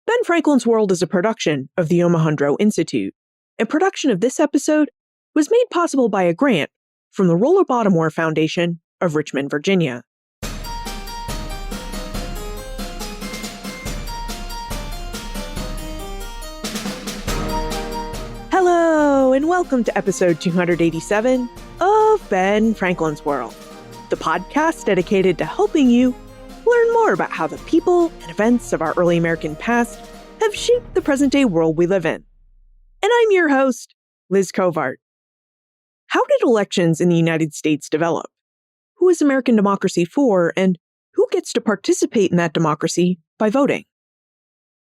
Ben Franklin's World is a production of the Omohundro Institute, and production of this episode was made possible by a grant from the Roller Baltimore Foundation of Richmond, Virginia. Hello, and welcome to episode 287 of Ben Franklin's World, the podcast dedicated to helping you learn more about how the people and events of our early American past have shaped the present-day world we live in. And I'm your host, Liz Covart. How did elections in the United States develop? Who is American democracy for, and who gets to participate in that democracy by voting?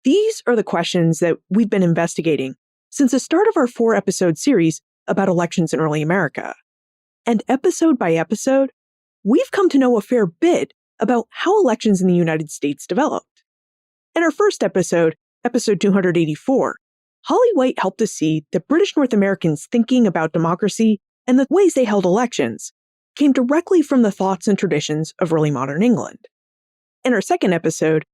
These are the questions that we've been investigating since the start of our 4-episode series about elections in early America. And episode by episode, we've come to know a fair bit about how elections in the United States developed. In our first episode, episode 284, Holly White helped us see that British North Americans' thinking about democracy and the ways they held elections came directly from the thoughts and traditions of early modern England. In our second episode,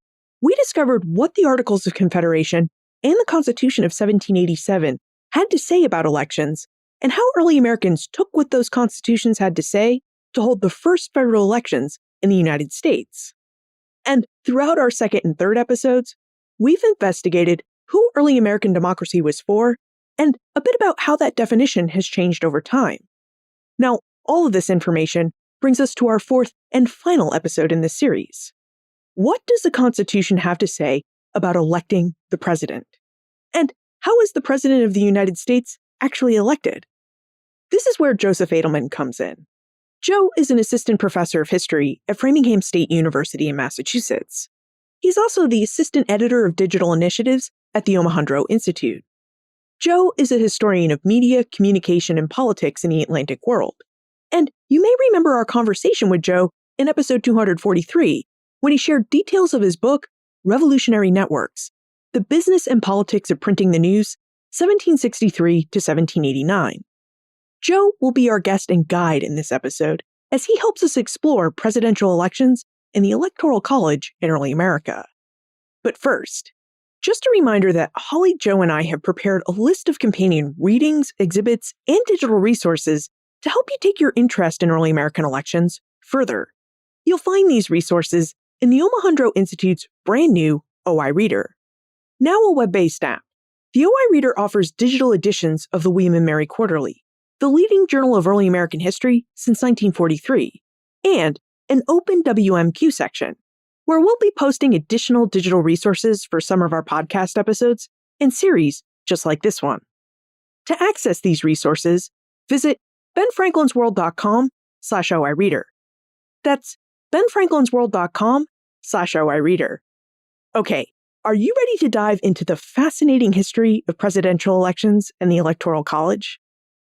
we discovered what the Articles of Confederation and the Constitution of 1787 had to say about elections, and how early Americans took what those constitutions had to say to hold the first federal elections in the United States. And throughout our second and third episodes, we've investigated who early American democracy was for, and a bit about how that definition has changed over time. Now, all of this information brings us to our fourth and final episode in this series. What does the Constitution have to say about electing the president? And how is the President of the United States actually elected? This is where Joseph Edelman comes in. Joe is an assistant professor of history at Framingham State University in Massachusetts. He's also the assistant editor of digital initiatives at the Omohundro Institute. Joe is a historian of media, communication, and politics in the Atlantic world. And you may remember our conversation with Joe in episode 243, when he shared details of his book, Revolutionary Networks: The Business and Politics of Printing the News, 1763 to 1789. Joe will be our guest and guide in this episode as he helps us explore presidential elections and the Electoral College in early America. But first, just a reminder that Holly, Joe, and I have prepared a list of companion readings, exhibits, and digital resources to help you take your interest in early American elections further. You'll find these resources in the Omohundro Institute's brand new OI Reader. Now a web-based app, the OI Reader offers digital editions of the William and Mary Quarterly, the leading journal of early American history since 1943, and an open WMQ section, where we'll be posting additional digital resources for some of our podcast episodes and series just like this one. To access these resources, visit benfranklinsworld.com/OI Reader. That's benfranklinsworld.com/OI Reader. Okay, are you ready to dive into the fascinating history of presidential elections and the Electoral College?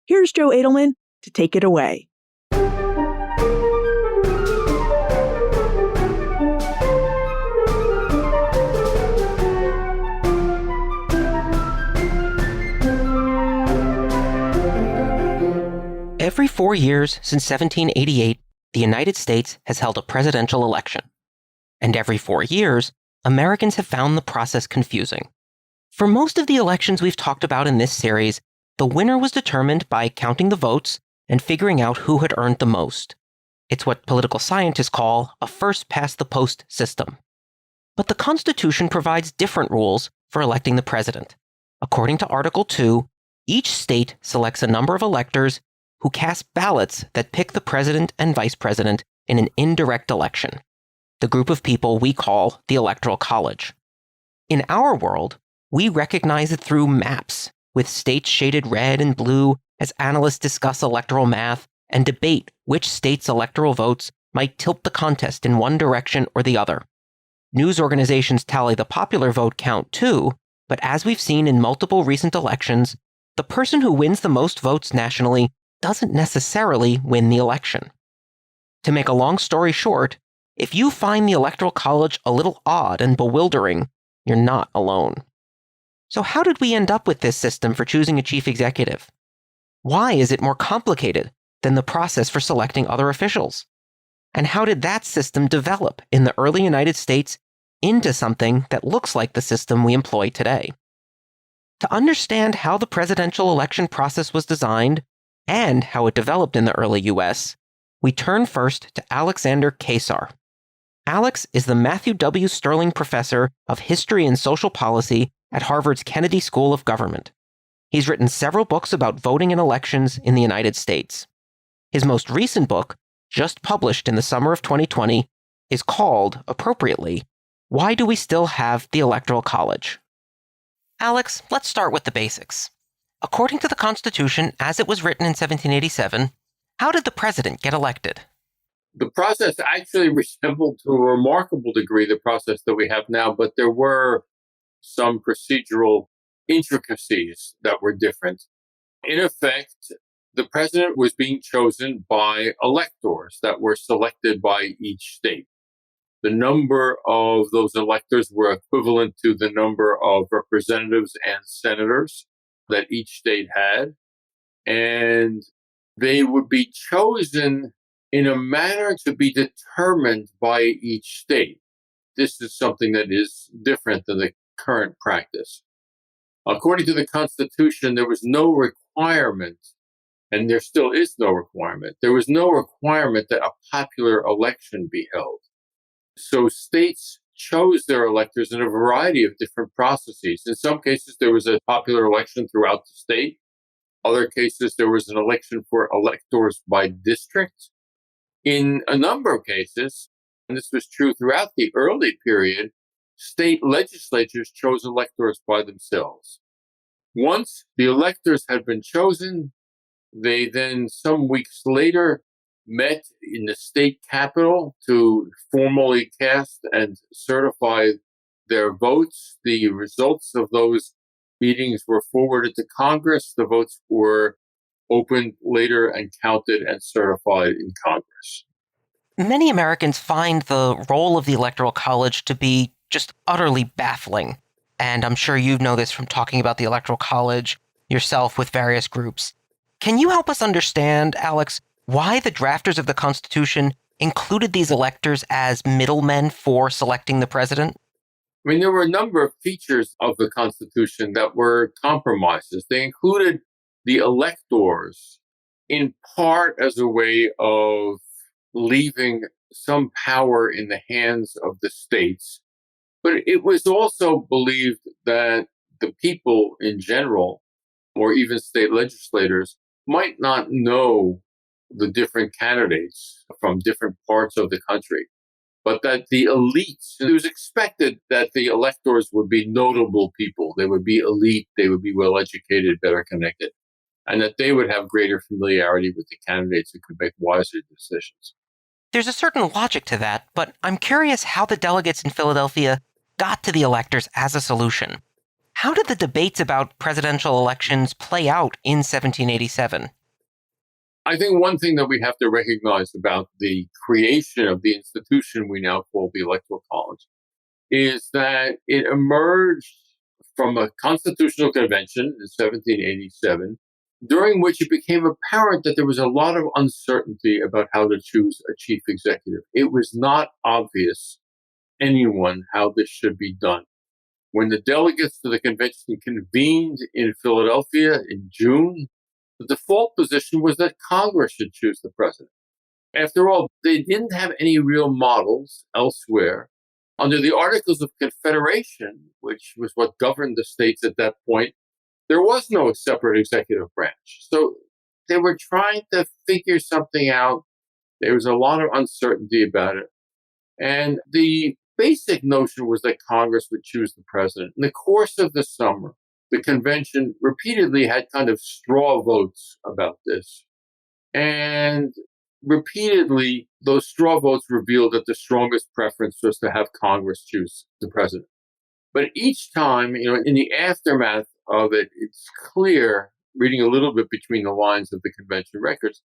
Here's Joe Edelman to take it away. Every 4 years since 1788, the United States has held a presidential election. And every 4 years, Americans have found the process confusing. For most of the elections we've talked about in this series, the winner was determined by counting the votes and figuring out who had earned the most. It's what political scientists call a first-past-the-post system. But the Constitution provides different rules for electing the president. According to Article 2, each state selects a number of electors who cast ballots that pick the president and vice president in an indirect election, the group of people we call the Electoral College. In our world, we recognize it through maps, with states shaded red and blue as analysts discuss electoral math and debate which states' electoral votes might tilt the contest in one direction or the other. News organizations tally the popular vote count too, but as we've seen in multiple recent elections, the person who wins the most votes nationally doesn't necessarily win the election. To make a long story short, if you find the Electoral College a little odd and bewildering, you're not alone. So how did we end up with this system for choosing a chief executive? Why is it more complicated than the process for selecting other officials? And how did that system develop in the early United States into something that looks like the system we employ today. To understand how the presidential election process was designed and how it developed in the early US, we turn first to Alexander Kaczor. Alex is the Matthew W. Sterling Professor of History and Social Policy at Harvard's Kennedy School of Government. He's written several books about voting in elections in the United States. His most recent book, just published in the summer of 2020, is called, appropriately, Why Do We Still Have the Electoral College? Alex, let's start with the basics. According to the Constitution as it was written in 1787, how did the president get elected? The process actually resembled to a remarkable degree the process that we have now, but there were some procedural intricacies that were different. In effect, the president was being chosen by electors that were selected by each state. The number of those electors were equivalent to the number of representatives and senators that each state had. And they would be chosen in a manner to be determined by each state. This is something that is different than the current practice. According to the Constitution, there was no requirement, and there still is no requirement. There was no requirement that a popular election be held. So states chose their electors in a variety of different processes. In some cases, there was a popular election throughout the state. Other cases, there was an election for electors by district. In a number of cases, and this was true throughout the early period, state legislatures chose electors by themselves. Once the electors had been chosen, they then, some weeks later, met in the state capitol to formally cast and certify their votes. The results of those meetings were forwarded to Congress. The votes were opened later and counted and certified in Congress. Many Americans find the role of the Electoral College to be just utterly baffling. And I'm sure you know this from talking about the Electoral College yourself with various groups. Can you help us understand, Alex, why the drafters of the Constitution included these electors as middlemen for selecting the president? I mean, there were a number of features of the Constitution that were compromises. They included the electors in part as a way of leaving some power in the hands of the states. But it was also believed that the people in general, or even state legislators, might not know the different candidates from different parts of the country, but that the elites, it was expected that the electors would be notable people. They would be elite, they would be well educated, better connected, and that they would have greater familiarity with the candidates who could make wiser decisions. There's a certain logic to that, but I'm curious how the delegates in Philadelphia got to the electors as a solution. How did the debates about presidential elections play out in 1787? I think one thing that we have to recognize about the creation of the institution we now call the Electoral College is that it emerged from a constitutional convention in 1787, during which it became apparent that there was a lot of uncertainty about how to choose a chief executive. It was not obvious to anyone how this should be done. When the delegates to the convention convened in Philadelphia in June, the default position was that Congress should choose the president. After all, they didn't have any real models elsewhere. Under the Articles of Confederation, which was what governed the states at that point, there was no separate executive branch. So they were trying to figure something out. There was a lot of uncertainty about it. And the basic notion was that Congress would choose the president. In the course of the summer, the convention repeatedly had kind of straw votes about this. And repeatedly, those straw votes revealed that the strongest preference was to have Congress choose the president. But each time, in the aftermath of it, it's clear, reading a little bit between the lines of the convention records,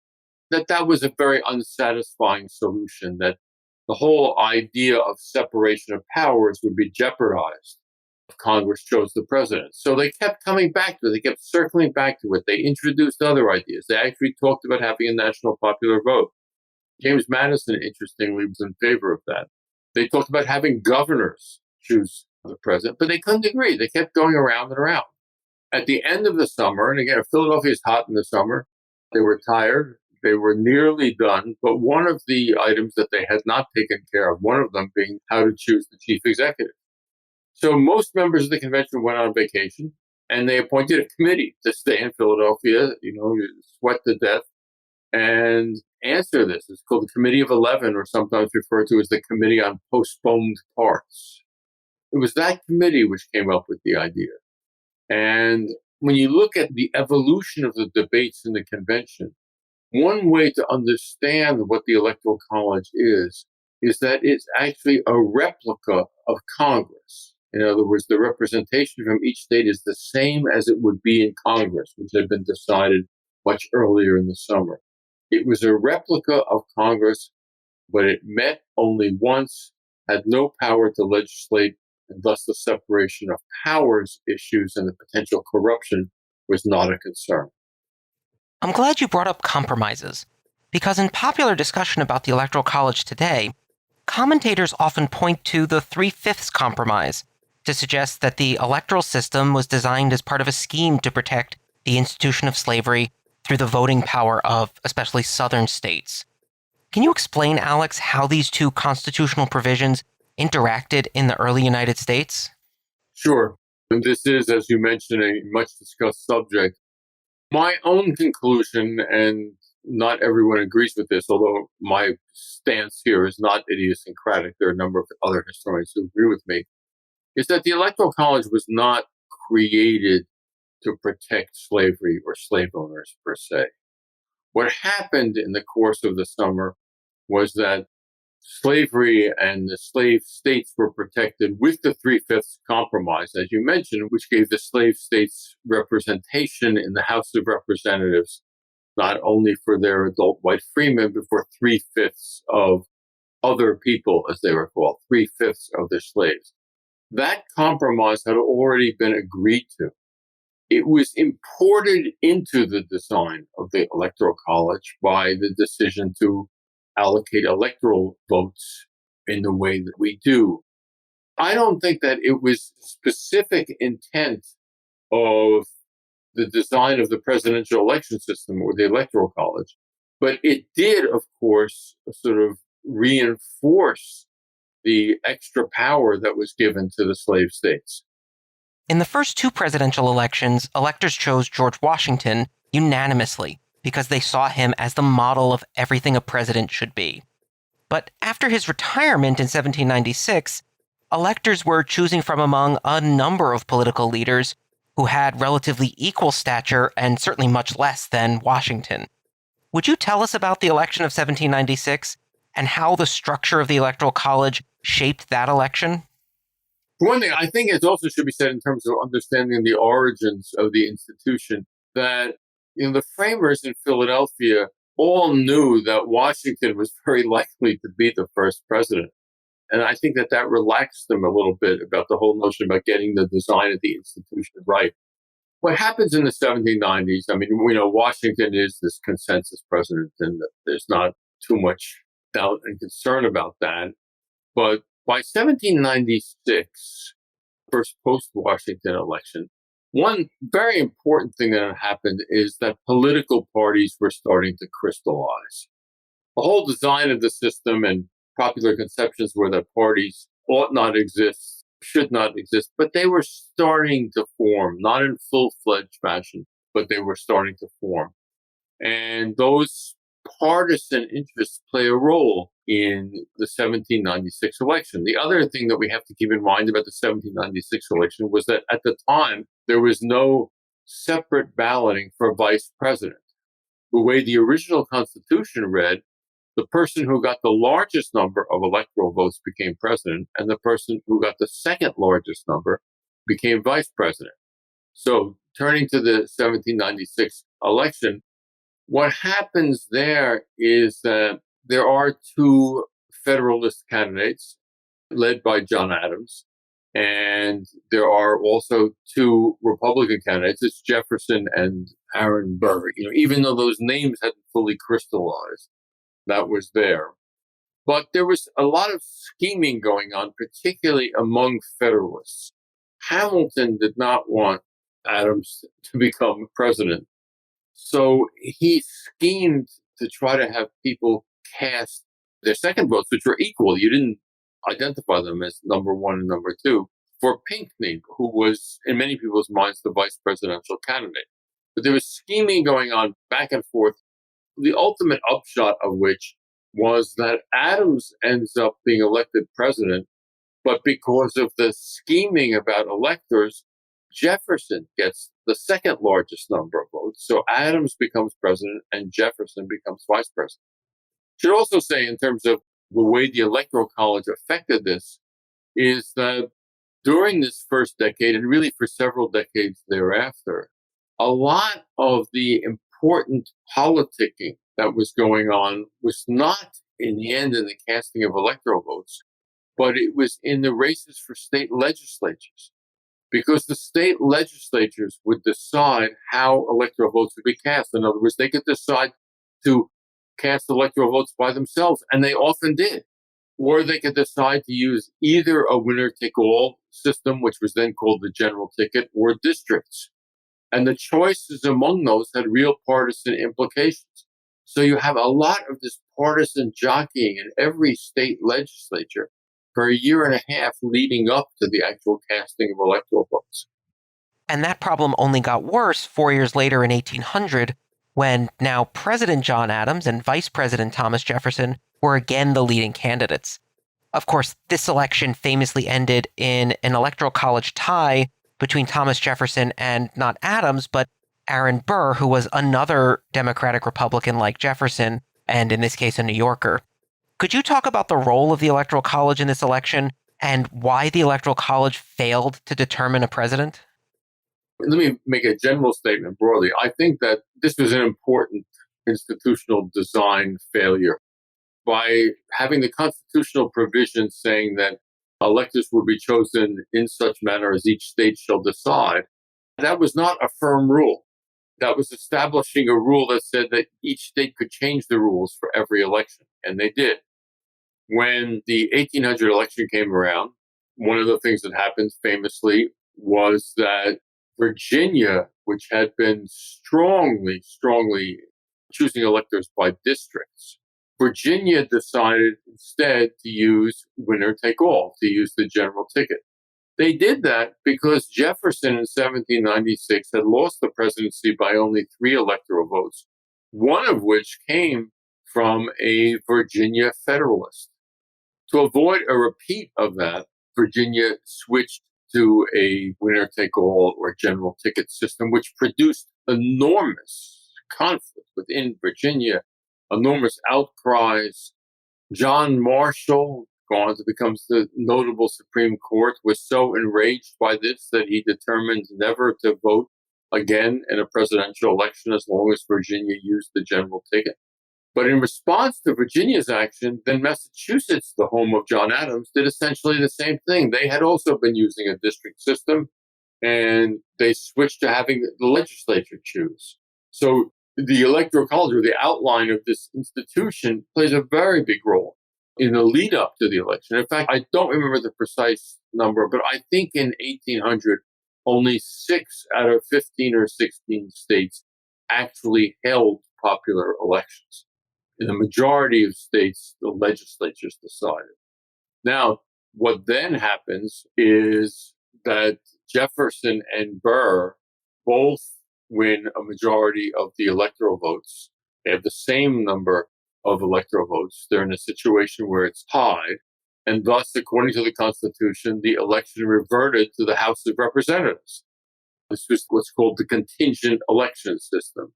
that that was a very unsatisfying solution, that the whole idea of separation of powers would be jeopardized if Congress chose the president. So they kept coming back to it. They kept circling back to it. They introduced other ideas. They actually talked about having a national popular vote. James Madison, interestingly, was in favor of that. They talked about having governors choose the president, but they couldn't agree. They kept going around and around. At the end of the summer, and again, Philadelphia is hot in the summer, they were tired. They were nearly done. But one of the items that they had not taken care of, one of them being how to choose the chief executive. So most members of the convention went on vacation and they appointed a committee to stay in Philadelphia, sweat to death and answer this. It's called the Committee of 11, or sometimes referred to as the Committee on Postponed Parts. It was that committee which came up with the idea. And when you look at the evolution of the debates in the convention, one way to understand what the Electoral College is that it's actually a replica of Congress. In other words, the representation from each state is the same as it would be in Congress, which had been decided much earlier in the summer. It was a replica of Congress, but it met only once, had no power to legislate, and thus the separation of powers issues and the potential corruption was not a concern. I'm glad you brought up compromises, because in popular discussion about the Electoral College today, commentators often point to the 3/5 compromise to suggest that the electoral system was designed as part of a scheme to protect the institution of slavery through the voting power of especially southern states. Can you explain, Alex, how these two constitutional provisions interacted in the early United States? Sure. And this is, as you mentioned, a much discussed subject. My own conclusion, and not everyone agrees with this, although my stance here is not idiosyncratic, there are a number of other historians who agree with me, is that the Electoral College was not created to protect slavery or slave owners per se. What happened in the course of the summer was that slavery and the slave states were protected with the 3/5 compromise, as you mentioned, which gave the slave states representation in the House of Representatives, not only for their adult white freemen, but for 3/5 of other people, as they were called, 3/5 of their slaves. That compromise had already been agreed to. It was imported into the design of the Electoral College by the decision to allocate electoral votes in the way that we do. I don't think that it was specific intent of the design of the presidential election system or the Electoral College, but it did, of course, sort of reinforce the extra power that was given to the slave states. In the first two presidential elections, electors chose George Washington unanimously because they saw him as the model of everything a president should be. But after his retirement in 1796, electors were choosing from among a number of political leaders who had relatively equal stature and certainly much less than Washington. Would you tell us about the election of 1796 and how the structure of the Electoral College shaped that election? One thing I think it also should be said in terms of understanding the origins of the institution, that the framers in Philadelphia all knew that Washington was very likely to be the first president. And I think that relaxed them a little bit about the whole notion about getting the design of the institution right. What happens in the 1790s, I mean, we know Washington is this consensus president, and there's not too much doubt and concern about that. But by 1796, first post-Washington election, one very important thing that happened is that political parties were starting to crystallize. The whole design of the system and popular conceptions were that parties ought not exist, should not exist, but they were starting to form, not in full-fledged fashion, but they were starting to form. And those partisan interests play a role in the 1796 election. The other thing that we have to keep in mind about the 1796 election was that at the time, there was no separate balloting for vice president. The way the original Constitution read, the person who got the largest number of electoral votes became president, and the person who got the second largest number became vice president. So turning to the 1796 election, what happens there is that there are two Federalist candidates led by John Adams, and there are also two Republican candidates. It's Jefferson and Aaron Burr. Even though those names hadn't fully crystallized, that was there. But there was a lot of scheming going on, particularly among Federalists. Hamilton did not want Adams to become president. So he schemed to try to have people cast their second votes, which were equal. You didn't identify them as number one and number two, for Pinckney, who was, in many people's minds, the vice presidential candidate. But there was scheming going on back and forth, the ultimate upshot of which was that Adams ends up being elected president, but because of the scheming about electors, Jefferson gets the second largest number of votes. So Adams becomes president and Jefferson becomes vice president. Should also say, in terms of the way the Electoral College affected this, is that during this first decade, and really for several decades thereafter, a lot of the important politicking that was going on was not in the end in the casting of electoral votes, but it was in the races for state legislatures, because the state legislatures would decide how electoral votes would be cast. In other words, they could decide to cast electoral votes by themselves, and they often did. Or they could decide to use either a winner-take-all system, which was then called the general ticket, or districts. And the choices among those had real partisan implications. So you have a lot of this partisan jockeying in every state legislature for a year and a half leading up to the actual casting of electoral votes. And that problem only got worse 4 years later in 1800, when now President John Adams and Vice President Thomas Jefferson were again the leading candidates. Of course, this election famously ended in an Electoral College tie between Thomas Jefferson and not Adams, but Aaron Burr, who was another Democratic Republican like Jefferson, and in this case, a New Yorker. Could you talk about the role of the Electoral College in this election and why the Electoral College failed to determine a president? Let me make a general statement broadly. I think that this was an important institutional design failure. By having the constitutional provision saying that electors will be chosen in such manner as each state shall decide, that was not a firm rule. That was establishing a rule that said that each state could change the rules for every election, and they did. When the 1800 election came around, one of the things that happened famously was that Virginia, which had been strongly choosing electors by districts, Virginia decided instead to use winner take all, to use the general ticket. They did that because Jefferson in 1796 had lost the presidency by only 3 electoral votes, one of which came from a Virginia Federalist. To avoid a repeat of that, Virginia switched to a winner-take-all or general ticket system, which produced enormous conflict within Virginia, enormous outcries. John Marshall, gone on to become the notable Supreme Court, was so enraged by this that he determined never to vote again in a presidential election as long as Virginia used the general ticket. But in response to Virginia's action, then Massachusetts, the home of John Adams, did essentially the same thing. They had also been using a district system, and they switched to having the legislature choose. So the Electoral College, or the outline of this institution, plays a very big role in the lead up to the election. In fact, I don't remember the precise number, but I think in 1800, only 6 out of 15 or 16 states actually held popular elections. In the majority of states, the legislatures decided. Now, what then happens is that Jefferson and Burr both win a majority of the electoral votes. They have the same number of electoral votes. They're in a situation where it's tied. And thus, according to the Constitution, the election reverted to the House of Representatives. This was what's called the contingent election system.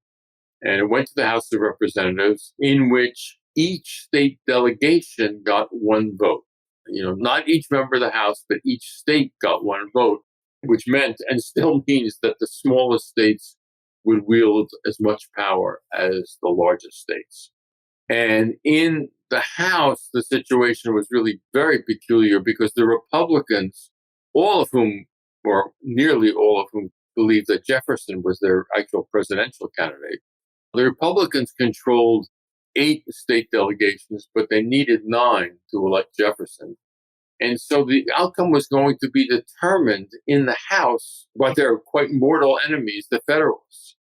And it went to the House of Representatives, in which each state delegation got 1 vote. Not each member of the House, but each state got 1 vote, which meant and still means that the smallest states would wield as much power as the largest states. And in the House, the situation was really very peculiar because the Republicans, all of whom, or nearly all of whom, believed that Jefferson was their actual presidential candidate, the Republicans controlled 8 state delegations, but they needed 9 to elect Jefferson. And so the outcome was going to be determined in the House by their quite mortal enemies, the Federalists.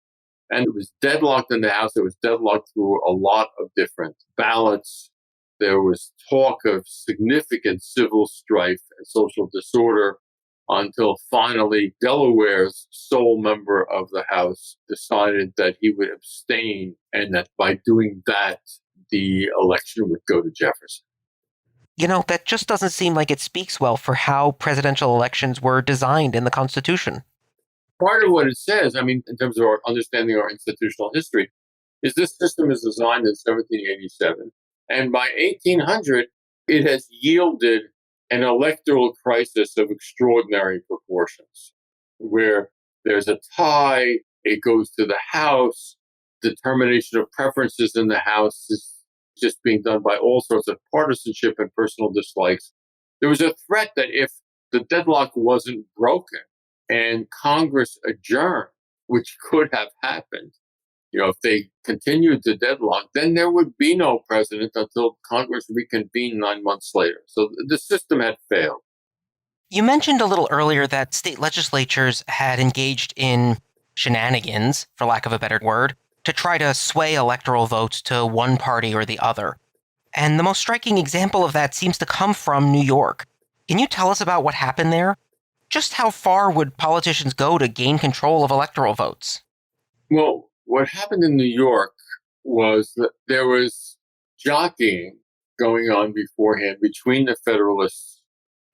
And it was deadlocked in the House. It was deadlocked through a lot of different ballots. There was talk of significant civil strife and social disorder until finally Delaware's sole member of the House decided that he would abstain and that by doing that, the election would go to Jefferson. That just doesn't seem like it speaks well for how presidential elections were designed in the Constitution. Part of what it says, in terms of our understanding our institutional history, is this system is designed in 1787. And by 1800, it has yielded an electoral crisis of extraordinary proportions, where there's a tie, it goes to the House, determination of preferences in the House is just being done by all sorts of partisanship and personal dislikes. There was a threat that if the deadlock wasn't broken and Congress adjourned, which could have happened, if they continued the deadlock, then there would be no president until Congress reconvened 9 months later. So the system had failed. You mentioned a little earlier that state legislatures had engaged in shenanigans, for lack of a better word, to try to sway electoral votes to one party or the other. And the most striking example of that seems to come from New York. Can you tell us about what happened there? Just how far would politicians go to gain control of electoral votes? Well, what happened in New York was that there was jockeying going on beforehand between the Federalists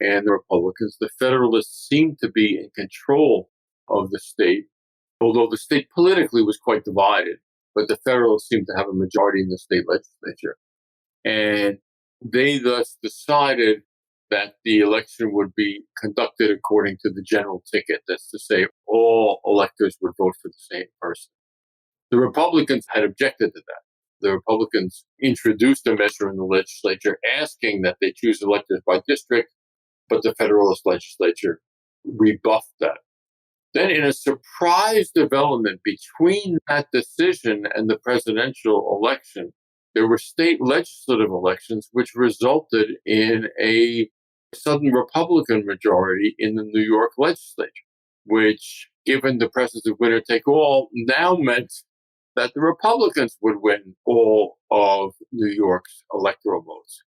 and the Republicans. The Federalists seemed to be in control of the state, although the state politically was quite divided, but the Federalists seemed to have a majority in the state legislature. And they thus decided that the election would be conducted according to the general ticket. That's to say, all electors would vote for the same person. The Republicans had objected to that. The Republicans introduced a measure in the legislature asking that they choose electors by district, but the Federalist legislature rebuffed that. Then, in a surprise development between that decision and the presidential election, there were state legislative elections, which resulted in a sudden Republican majority in the New York legislature, which, given the presence of winner take all, now meant that the Republicans would win all of New York's electoral votes.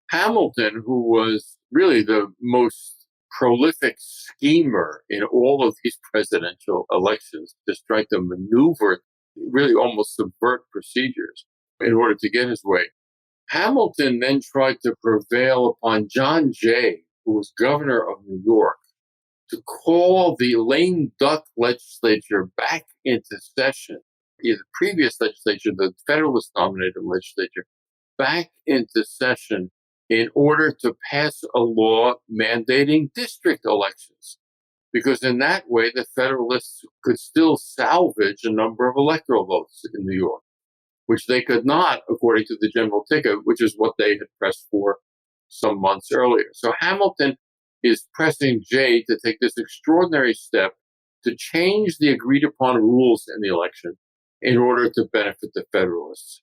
Hamilton, who was really the most prolific schemer in all of these presidential elections, just tried to maneuver, really almost subvert procedures in order to get his way. Hamilton then tried to prevail upon John Jay, who was governor of New York, to call the lame duck legislature back into session, the previous legislature, the Federalist nominated legislature, back into session in order to pass a law mandating district elections. Because in that way, the Federalists could still salvage a number of electoral votes in New York, which they could not, according to the general ticket, which is what they had pressed for some months earlier. So Hamilton is pressing Jay to take this extraordinary step to change the agreed upon rules in the election in order to benefit the Federalists.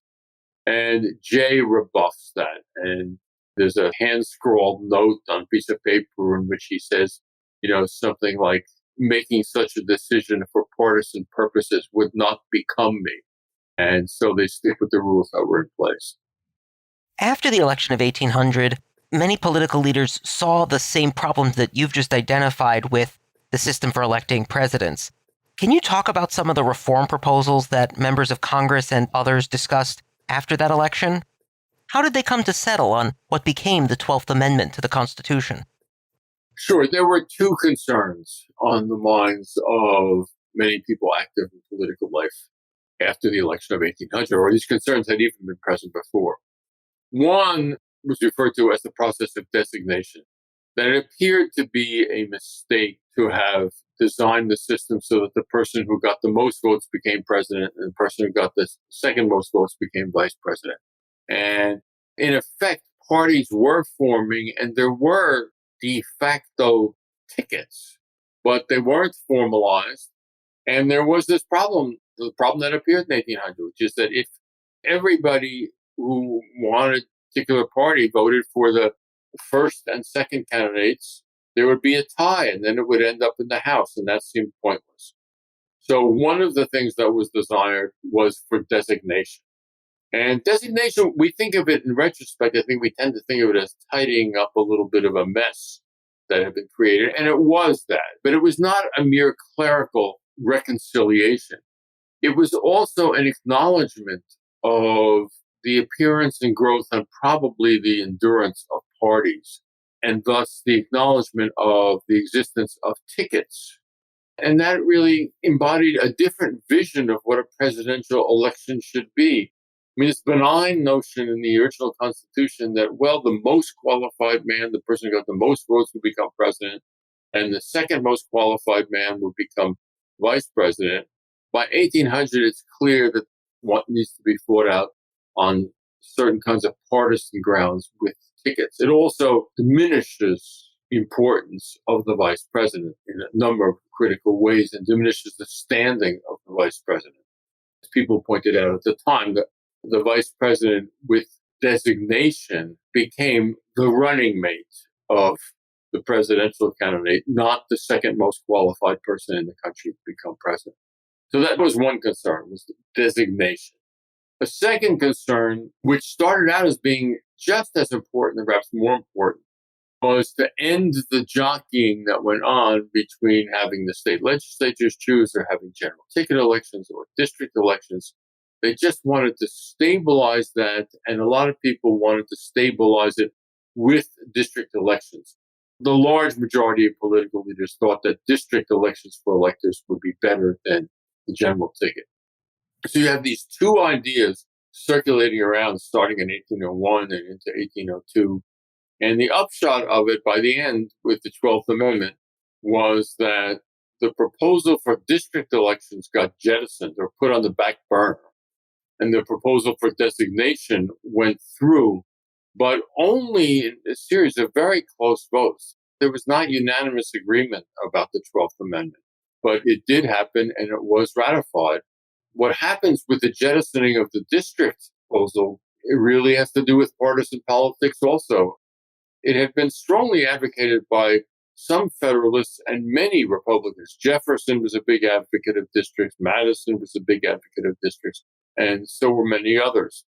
And Jay rebuffs that. And there's a hand-scrawled note on a piece of paper in which he says, something like, making such a decision for partisan purposes would not become me. And so they stick with the rules that were in place. After the election of 1800, many political leaders saw the same problems that you've just identified with the system for electing presidents. Can you talk about some of the reform proposals that members of Congress and others discussed after that election? How did they come to settle on what became the 12th Amendment to the Constitution? Sure. There were two concerns on the minds of many people active in political life after the election of 1800, or these concerns had even been present before. One was referred to as the process of designation, that it appeared to be a mistake to have designed the system so that the person who got the most votes became president and the person who got the second most votes became vice president. And in effect, parties were forming and there were de facto tickets, but they weren't formalized. And there was this problem, the problem that appeared in 1800, which is that if everybody who wanted a particular party voted for the first and second candidates, there would be a tie, and then it would end up in the House, and that seemed pointless. So one of the things that was desired was for designation. And designation, we think of it in retrospect, I think we tend to think of it as tidying up a little bit of a mess that had been created. And it was that, but it was not a mere clerical reconciliation. It was also an acknowledgement of the appearance and growth and probably the endurance of parties, and thus the acknowledgement of the existence of tickets. And that really embodied a different vision of what a presidential election should be. I mean, this benign notion in the original Constitution that, well, the most qualified man, the person who got the most votes, would become president, and the second most qualified man would become vice president. By 1800, it's clear that what needs to be fought out on certain kinds of partisan grounds with tickets. It also diminishes the importance of the vice president in a number of critical ways and diminishes the standing of the vice president. As people pointed out at the time, the vice president with designation became the running mate of the presidential candidate, not the second most qualified person in the country to become president. So that was one concern, was the designation. A second concern, which started out as being just as important and perhaps more important, was to end the jockeying that went on between having the state legislatures choose or having general ticket elections or district elections. They just wanted to stabilize that, and a lot of people wanted to stabilize it with district elections. The large majority of political leaders thought that district elections for electors would be better than the general ticket. So you have these two ideas circulating around starting in 1801 and into 1802. And the upshot of it by the end with the 12th Amendment was that the proposal for district elections got jettisoned or put on the back burner. And the proposal for designation went through, but only in a series of very close votes. There was not unanimous agreement about the 12th Amendment, but it did happen and it was ratified. What happens with the jettisoning of the district proposal, it really has to do with partisan politics also. It had been strongly advocated by some Federalists and many Republicans. Jefferson was a big advocate of districts. Madison was a big advocate of districts. And so were many others.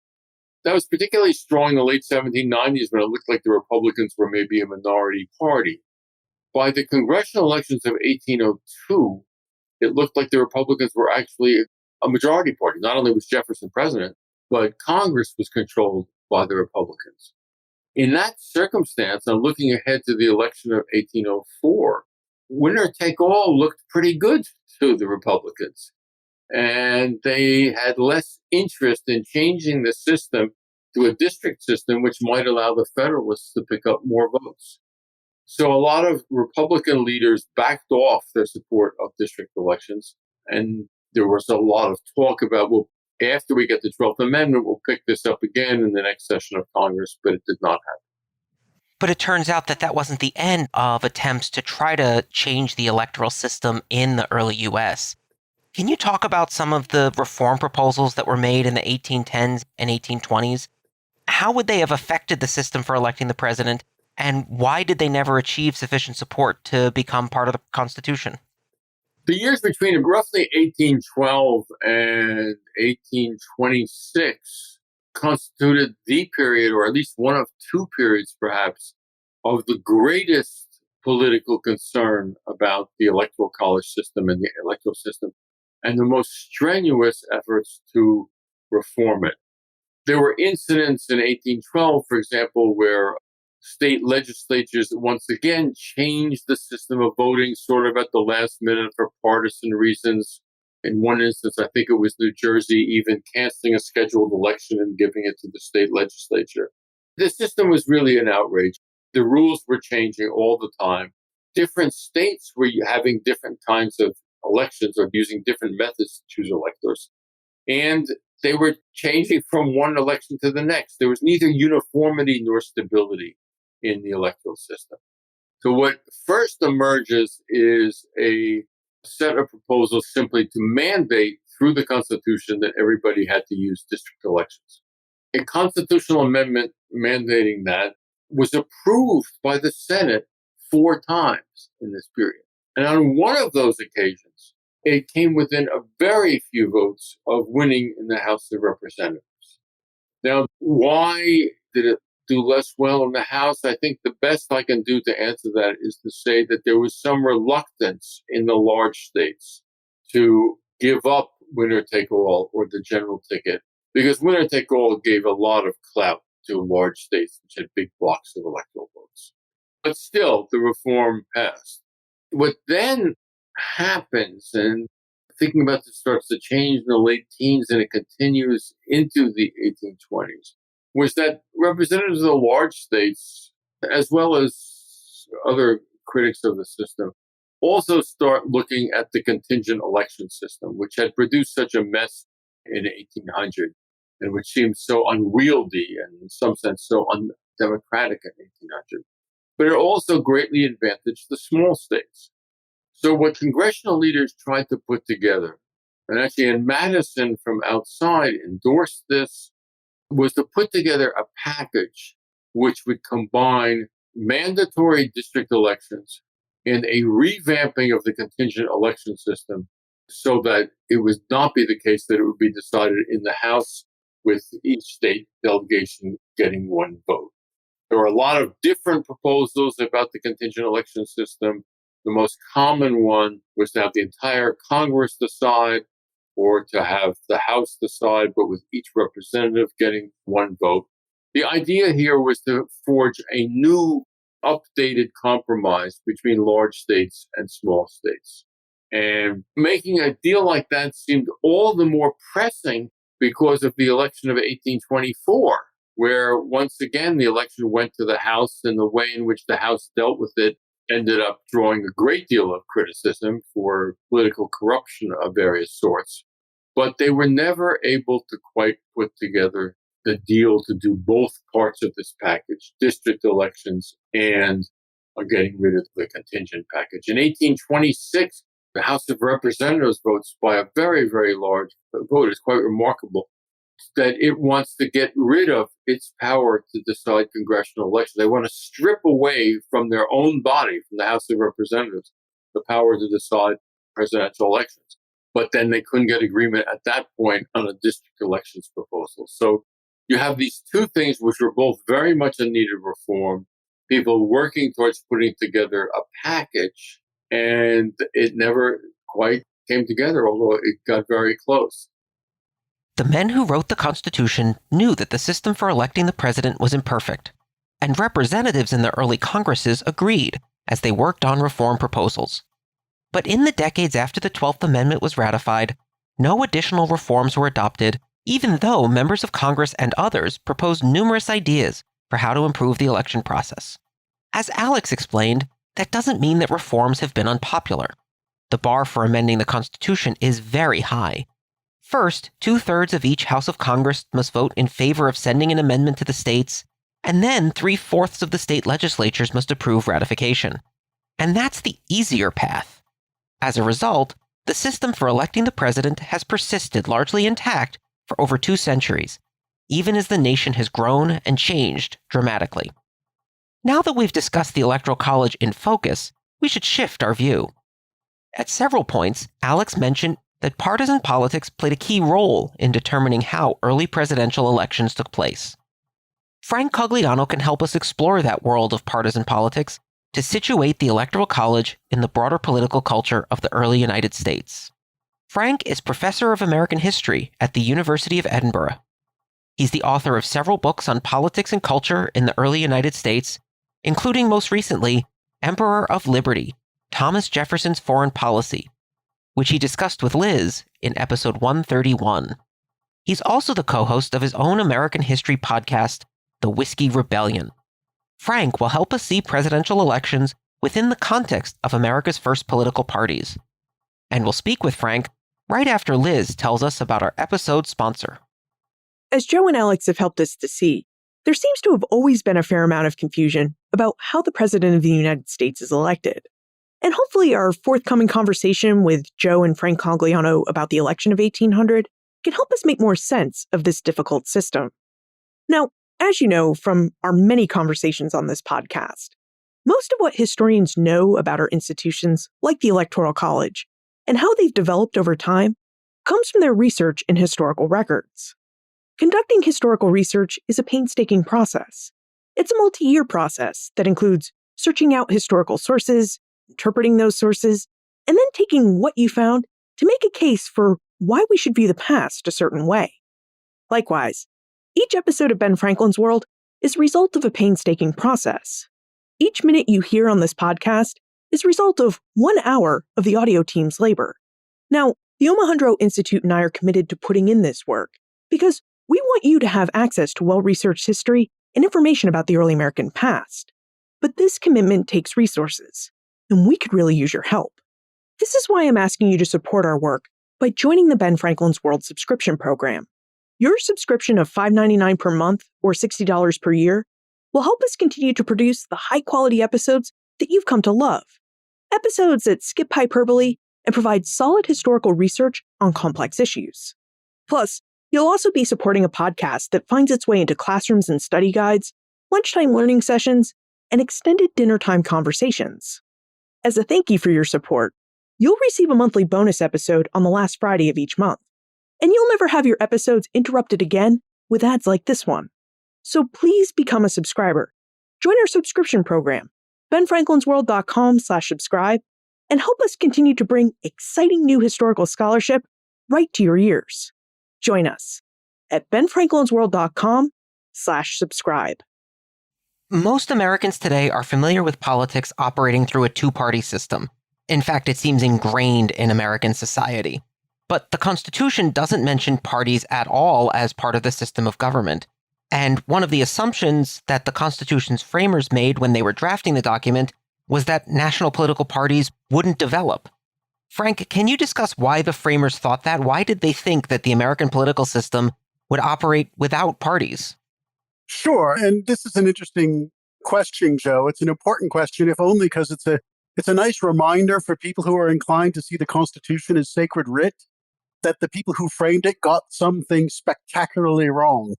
That was particularly strong in the late 1790s when it looked like the Republicans were maybe a minority party. By the congressional elections of 1802, it looked like the Republicans were actually a majority party. Not only was Jefferson president, but Congress was controlled by the Republicans. In that circumstance, I'm looking ahead to the election of 1804, winner take all looked pretty good to the Republicans. And they had less interest in changing the system to a district system, which might allow the Federalists to pick up more votes. So a lot of Republican leaders backed off their support of district elections. And there was a lot of talk about, well, after we get the 12th Amendment, we'll pick this up again in the next session of Congress, but it did not happen. But it turns out that that wasn't the end of attempts to try to change the electoral system in the early U.S. Can you talk about some of the reform proposals that were made in the 1810s and 1820s? How would they have affected the system for electing the president, and why did they never achieve sufficient support to become part of the Constitution? The years between roughly 1812 and 1826 constituted the period, or at least one of two periods perhaps, of the greatest political concern about the Electoral College system and the electoral system, and the most strenuous efforts to reform it. There were incidents in 1812, for example, where state legislatures once again changed the system of voting sort of at the last minute for partisan reasons. In one instance, I think it was New Jersey, even canceling a scheduled election and giving it to the state legislature. The system was really an outrage. The rules were changing all the time. Different states were having different kinds of elections or using different methods to choose electors. And they were changing from one election to the next. There was neither uniformity nor stability in the electoral system. So what first emerges is a set of proposals simply to mandate through the Constitution that everybody had to use district elections. a constitutional amendment mandating that was approved by the Senate 4 times in this period. And on one of those occasions, it came within a very few votes of winning in the House of Representatives. Now, why did it do less well in the House? I think the best I can do to answer that is to say that there was some reluctance in the large states to give up winner take all or the general ticket, because winner take all gave a lot of clout to large states which had big blocks of electoral votes. But still, the reform passed. What then happens, and thinking about this starts to change in the late teens and it continues into the 1820s, was that representatives of the large states, as well as other critics of the system, also start looking at the contingent election system, which had produced such a mess in 1800 and which seemed so unwieldy and in some sense so undemocratic in 1800. But it also greatly advantaged the small states. So what congressional leaders tried to put together, and actually and Madison from outside endorsed this, was to put together a package which would combine mandatory district elections and a revamping of the contingent election system so that it would not be the case that it would be decided in the House with each state delegation getting one vote. There were a lot of different proposals about the contingent election system. The most common one was to have the entire Congress decide or to have the House decide, but with each representative getting one vote. The idea here was to forge a new, updated compromise between large states and small states. And making a deal like that seemed all the more pressing because of the election of 1824, where once again the election went to the House, and the way in which the House dealt with it ended up drawing a great deal of criticism for political corruption of various sorts. But they were never able to quite put together the deal to do both parts of this package, district elections and getting rid of the contingent package. In 1826, the House of Representatives votes by a very, very large vote. It's quite remarkable that it wants to get rid of its power to decide congressional elections. They want to strip away from their own body, from the House of Representatives, the power to decide presidential elections. But then they couldn't get agreement at that point on a district elections proposal. So you have these two things which were both very much in need of reform, people working towards putting together a package, and it never quite came together, although it got very close. The men who wrote the Constitution knew that the system for electing the president was imperfect, and representatives in the early Congresses agreed as they worked on reform proposals. But in the decades after the 12th Amendment was ratified, no additional reforms were adopted, even though members of Congress and others proposed numerous ideas for how to improve the election process. As Alex explained, that doesn't mean that reforms have been unpopular. The bar for amending the Constitution is very high. First, 2/3 of each House of Congress must vote in favor of sending an amendment to the states, and then 3/4 of the state legislatures must approve ratification. And that's the easier path. As a result, the system for electing the president has persisted largely intact for over 2 centuries, even as the nation has grown and changed dramatically. Now that we've discussed the Electoral College in focus, we should shift our view. At several points, Alex mentioned that partisan politics played a key role in determining how early presidential elections took place. Frank Cogliano can help us explore that world of partisan politics to situate the Electoral College in the broader political culture of the early United States. Frank is Professor of American History at the University of Edinburgh. He's the author of several books on politics and culture in the early United States, including most recently, Emperor of Liberty, Thomas Jefferson's Foreign Policy, which he discussed with Liz in episode 131. He's also the co-host of his own American history podcast, The Whiskey Rebellion. Frank will help us see presidential elections within the context of America's first political parties. And we'll speak with Frank right after Liz tells us about our episode sponsor. As Joe and Alex have helped us to see, there seems to have always been a fair amount of confusion about how the President of the United States is elected. And hopefully our forthcoming conversation with Joe and Frank Cogliano about the election of 1800 can help us make more sense of this difficult system. Now, as you know from our many conversations on this podcast, most of what historians know about our institutions, like the Electoral College, and how they've developed over time, comes from their research in historical records. Conducting historical research is a painstaking process. It's a multi-year process that includes searching out historical sources, interpreting those sources, and then taking what you found to make a case for why we should view the past a certain way. Likewise, each episode of Ben Franklin's World is a result of a painstaking process. Each minute you hear on this podcast is a result of 1 hour of the audio team's labor. Now, the Omohundro Institute and I are committed to putting in this work because we want you to have access to well-researched history and information about the early American past. But this commitment takes resources, and we could really use your help. This is why I'm asking you to support our work by joining the Ben Franklin's World subscription program. Your subscription of $5.99 per month or $60 per year will help us continue to produce the high-quality episodes that you've come to love. Episodes that skip hyperbole and provide solid historical research on complex issues. Plus, you'll also be supporting a podcast that finds its way into classrooms and study guides, lunchtime learning sessions, and extended dinner-time conversations. As a thank you for your support, you'll receive a monthly bonus episode on the last Friday of each month. And you'll never have your episodes interrupted again with ads like this one. So please become a subscriber. Join our subscription program, benfranklinsworld.com/subscribe, and help us continue to bring exciting new historical scholarship right to your ears. Join us at benfranklinsworld.com/subscribe. Most Americans today are familiar with politics operating through a two-party system. In fact, it seems ingrained in American society. But the Constitution doesn't mention parties at all as part of the system of government. And one of the assumptions that the Constitution's framers made when they were drafting the document was that national political parties wouldn't develop. Frank, can you discuss why the framers thought that? Why did they think that the American political system would operate without parties? Sure, and this is an interesting question, Joe. It's an important question, if only because it's a nice reminder for people who are inclined to see the Constitution as sacred writ, that the people who framed it got something spectacularly wrong.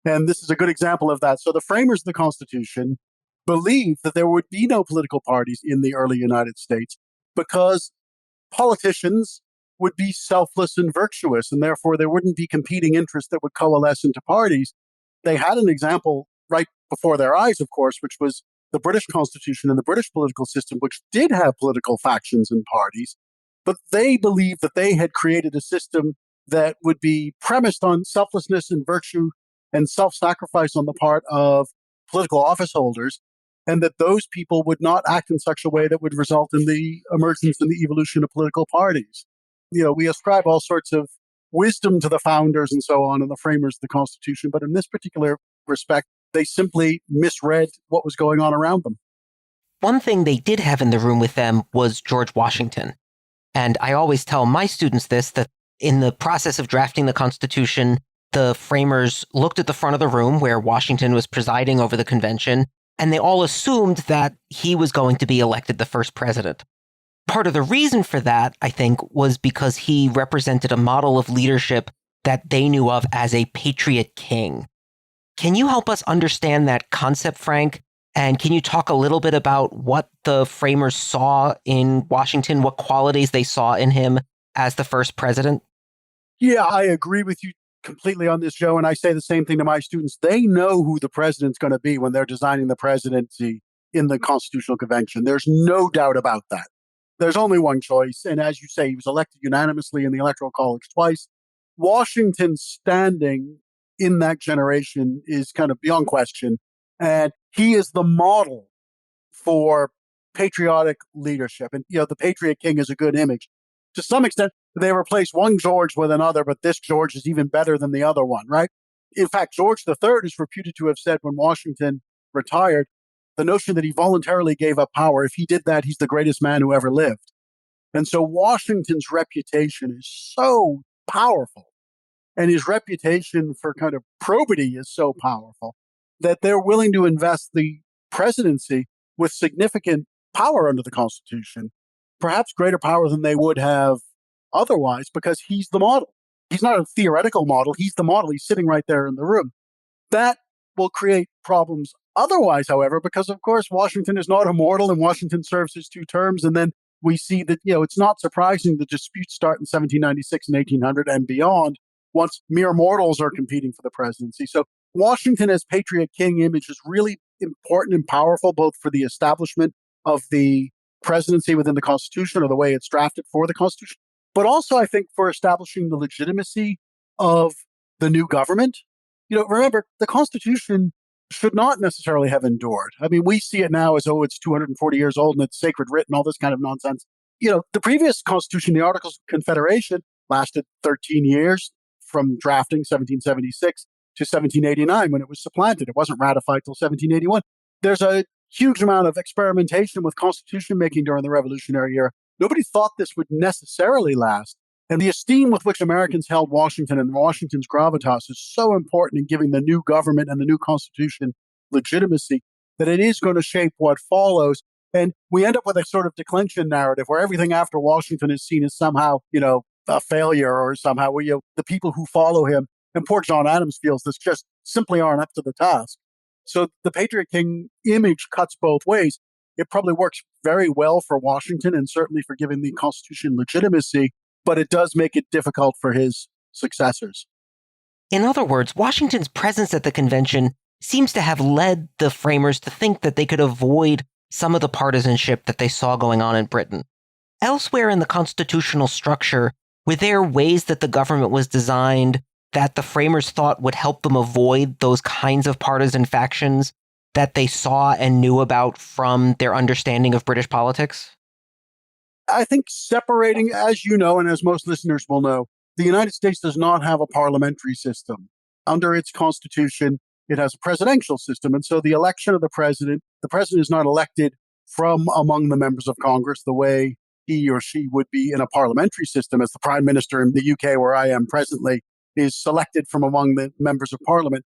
And this is a good example of that. So the framers of the Constitution believed that there would be no political parties in the early United States because politicians would be selfless and virtuous, and therefore there wouldn't be competing interests that would coalesce into parties. They had an example right before their eyes, of course, which was the British Constitution and the British political system, which did have political factions and parties. But they believed that they had created a system that would be premised on selflessness and virtue and self-sacrifice on the part of political office holders, and that those people would not act in such a way that would result in the emergence and the evolution of political parties. You know, we ascribe all sorts of wisdom to the founders and so on and the framers of the Constitution, but in this particular respect, they simply misread what was going on around them. One thing they did have in the room with them was George Washington. And I always tell my students this, that in the process of drafting the Constitution, the framers looked at the front of the room where Washington was presiding over the convention, and they all assumed that he was going to be elected the first president. Part of the reason for that, I think, was because he represented a model of leadership that they knew of as a patriot king. Can you help us understand that concept, Frank? And can you talk a little bit about what the framers saw in Washington, what qualities they saw in him as the first president? Yeah, I agree with you completely on this, Joe, and I say the same thing to my students. They know who the president's going to be when they're designing the presidency in the Constitutional Convention. There's no doubt about that. There's only one choice, and as you say, he was elected unanimously in the Electoral College twice. Washington's standing in that generation is kind of beyond question, and he is the model for patriotic leadership. And, you know, the Patriot King is a good image. To some extent, they replace one George with another, but this George is even better than the other one, right? In fact, George III is reputed to have said when Washington retired, the notion that he voluntarily gave up power, if he did that, he's the greatest man who ever lived. And so Washington's reputation is so powerful, and his reputation for kind of probity is so powerful that they're willing to invest the presidency with significant power under the Constitution, perhaps greater power than they would have otherwise, because he's the model. He's not a theoretical model. He's the model. He's sitting right there in the room. That will create problems otherwise, however, because, of course, Washington is not immortal and Washington serves his 2 terms. And then we see that, it's not surprising the disputes start in 1796 and 1800 and beyond once mere mortals are competing for the presidency. So Washington as patriot king image is really important and powerful, both for the establishment of the presidency within the Constitution or the way it's drafted for the Constitution, but also, I think, for establishing the legitimacy of the new government. Remember, the Constitution should not necessarily have endured. I mean, we see it now as, it's 240 years old and it's sacred writ and all this kind of nonsense. The previous Constitution, the Articles of Confederation, lasted 13 years from drafting 1776 to 1789 when it was supplanted. It wasn't ratified till 1781. There's a huge amount of experimentation with constitution making during the Revolutionary era. Nobody thought this would necessarily last. And the esteem with which Americans held Washington and Washington's gravitas is so important in giving the new government and the new Constitution legitimacy that it is going to shape what follows. And we end up with a sort of declension narrative where everything after Washington is seen as somehow, a failure, or somehow the people who follow him, and poor John Adams feels this, just simply aren't up to the task. So the Patriot King image cuts both ways. It probably works very well for Washington and certainly for giving the Constitution legitimacy, but it does make it difficult for his successors. In other words, Washington's presence at the convention seems to have led the framers to think that they could avoid some of the partisanship that they saw going on in Britain. Elsewhere in the constitutional structure, were there ways that the government was designed that the framers thought would help them avoid those kinds of partisan factions that they saw and knew about from their understanding of British politics? I think separating, as you know, and as most listeners will know, the United States does not have a parliamentary system. Under its constitution, it has a presidential system. And so the election of the president is not elected from among the members of Congress the way he or she would be in a parliamentary system, as the prime minister in the UK, where I am presently, is selected from among the members of parliament.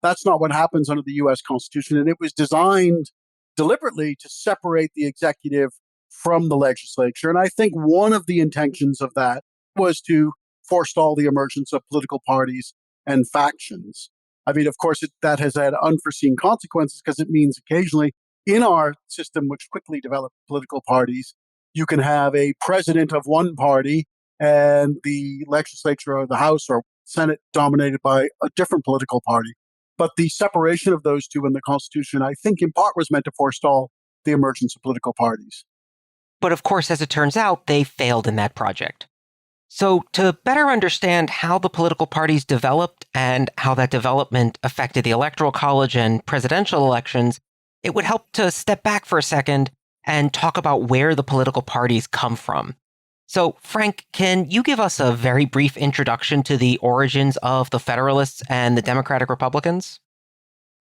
That's not what happens under the US Constitution. And it was designed deliberately to separate the executive from the legislature. And I think one of the intentions of that was to forestall the emergence of political parties and factions. I mean, of course, that has had unforeseen consequences because it means occasionally in our system, which quickly developed political parties, you can have a president of one party and the legislature or the House or Senate dominated by a different political party. But the separation of those two in the Constitution, I think in part was meant to forestall the emergence of political parties. But of course, as it turns out, they failed in that project. So to better understand how the political parties developed and how that development affected the Electoral College and presidential elections, it would help to step back for a second and talk about where the political parties come from. So, Frank, can you give us a very brief introduction to the origins of the Federalists and the Democratic Republicans?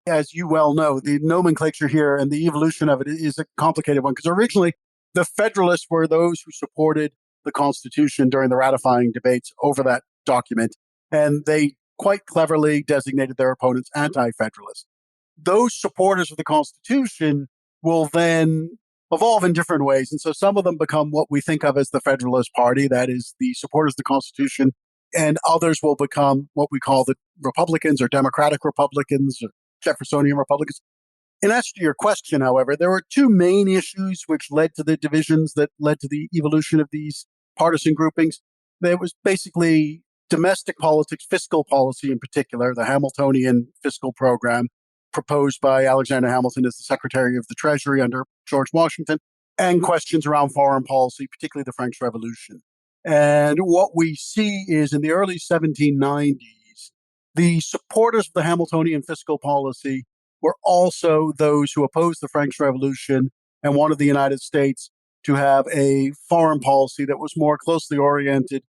As you well know, the nomenclature here and the evolution of it is a complicated one because originally the Federalists were those who supported the Constitution during the ratifying debates over that document, and they quite cleverly designated their opponents anti-Federalist. Those supporters of the Constitution will then evolve in different ways, and so some of them become what we think of as the Federalist Party, that is, the supporters of the Constitution, and others will become what we call the Republicans or Democratic Republicans or Jeffersonian Republicans. In answer to your question, however, there were two main issues which led to the divisions that led to the evolution of these partisan groupings. There was basically domestic politics, fiscal policy in particular, the Hamiltonian fiscal program proposed by Alexander Hamilton as the Secretary of the Treasury under George Washington, and questions around foreign policy, particularly the French Revolution. And what we see is in the early 1790s, the supporters of the Hamiltonian fiscal policy were also those who opposed the French Revolution and wanted the United States to have a foreign policy that was more closely oriented,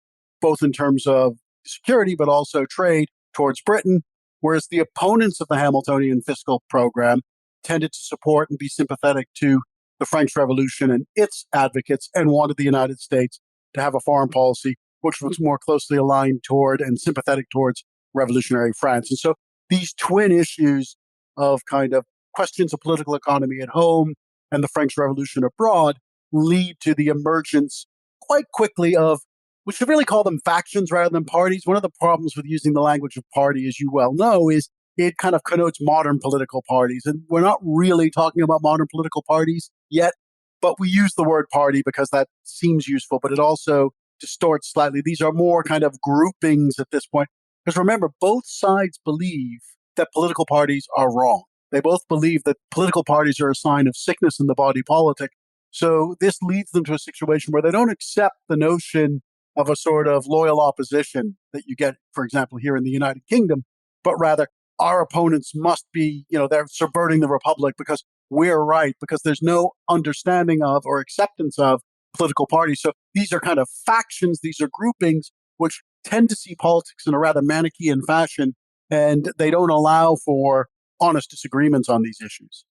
both in terms of security, but also trade towards Britain, whereas the opponents of the Hamiltonian fiscal program tended to support and be sympathetic to the French Revolution and its advocates and wanted the United States to have a foreign policy which was more closely aligned toward and sympathetic towards revolutionary France. And so these twin issues of kind of questions of political economy at home and the French Revolution abroad lead to the emergence quite quickly of, we should really call them factions rather than parties. One of the problems with using the language of party, as you well know, is it kind of connotes modern political parties. And we're not really talking about modern political parties yet, but we use the word party because that seems useful, but it also distorts slightly. These are more kind of groupings at this point. Because remember, both sides believe that political parties are wrong. They both believe that political parties are a sign of sickness in the body politic. So this leads them to a situation where they don't accept the notion of a sort of loyal opposition that you get, for example, here in the United Kingdom, but rather our opponents must be, they're subverting the republic because we're right, because there's no understanding of or acceptance of political parties. So these are kind of factions, these are groupings which tend to see politics in a rather Manichaean fashion, and they don't allow for honest disagreements on these issues.